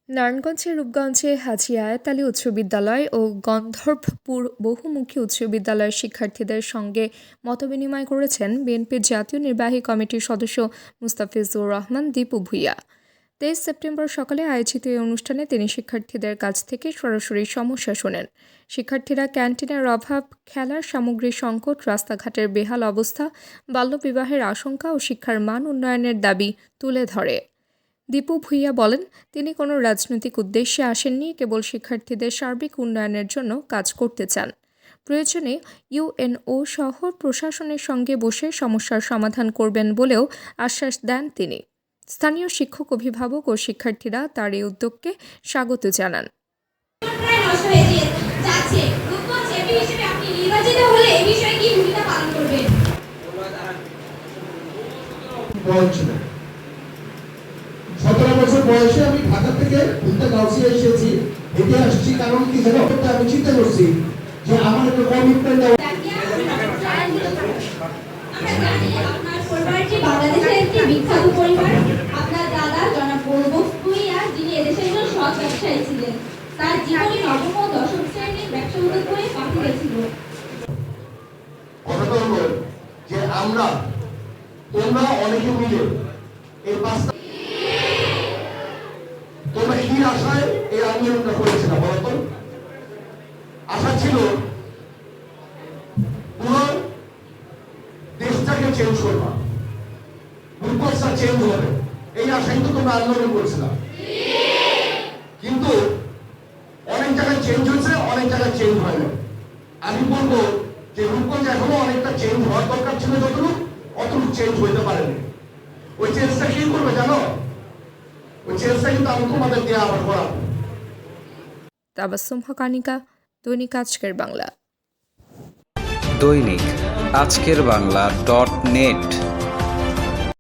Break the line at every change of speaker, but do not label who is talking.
নারায়ণগঞ্জের রূপগঞ্জে হাজী আয়াত আলী উচ্চ বিদ্যালয় ও গন্ধর্বপুর বহুমুখী উচ্চ বিদ্যালয়ের শিক্ষার্থীদের সঙ্গে মতবিনিময় করেছেন বিএনপির জাতীয় নির্বাহী কমিটির সদস্য মুস্তাফিজুর রহমান দীপু ভূঁইয়া। 23 সেপ্টেম্বর সকালে আয়োজিত এই অনুষ্ঠানে তিনি শিক্ষার্থীদের কাছ থেকে সরাসরি সমস্যা শোনেন। শিক্ষার্থীরা ক্যান্টিনের অভাব, খেলার সামগ্রীর সংকট, রাস্তাঘাটের বেহাল অবস্থা, বাল্যবিবাহের আশঙ্কা ও শিক্ষার মান উন্নয়নের দাবি তুলে ধরে। দীপু ভূঁইয়া বলেন, তিনি কোনো রাজনৈতিক উদ্দেশ্যে আসেননি, কেবল শিক্ষার্থীদের সার্বিক উন্নয়নের জন্য কাজ করতে চান। প্রয়োজনে ইউএনও সহ প্রশাসনের সঙ্গে বসে সমস্যার সমাধান করবেন বলেও আশ্বাস দেন তিনি। স্থানীয় শিক্ষক, অভিভাবক ও শিক্ষার্থীরা তার এই উদ্যোগকে স্বাগত জানান।
বছর বয়সে আমি ঢাকা থেকে গাউসিয়া এসেছি, হেঁটে আসছি। কারণ কি জানো, আমি চিন্তা করছি যে আমার একটা কমিটমেন্ট
বাংলাদেশের একটি বিখ্যাত পরিবার। আপনার দাদা জনাব গৌরব ভূঁইয়া, যিনি এদেশের একজন সৎ ব্যবসায়ী ছিলেন, তার জীবনে নবম ও দশম শ্রেণীর ব্যবসা উদ্যোগ করে পাঠিয়ে ছিল।
কথাটা হলো যে আমরা তোমরা অনেকে মিলে এই পাঁচটা তোমরা কি আশায় এই আন্দোলনটা করেছিলাম বলতো? আশা ছিল পুরো দেশটাকে চেঞ্জ করবা, রূপকথা চেঞ্জ হবে, এই আশাই তো তোমরা আন্দোলন করেছিলাম। কিন্তু অনেক জায়গায় চেঞ্জ হয়েছে, অনেক জায়গায় চেঞ্জ হয় না। আমি বলবো যে রূপগঞ্জ এখনো অনেকটা চেঞ্জ হওয়ার দরকার ছিল, অতটুকু চেঞ্জ হইতে পারেনি। ওই চেঞ্জটা কি করবে জানো? ওই চেঞ্জটা কিন্তু আমি তোমাদের দিয়ে আবার করাবো।
তাবাসসুম হকানিকা, দৈনিক আজকের বাংলা।
দৈনিক আজকের বাংলা .net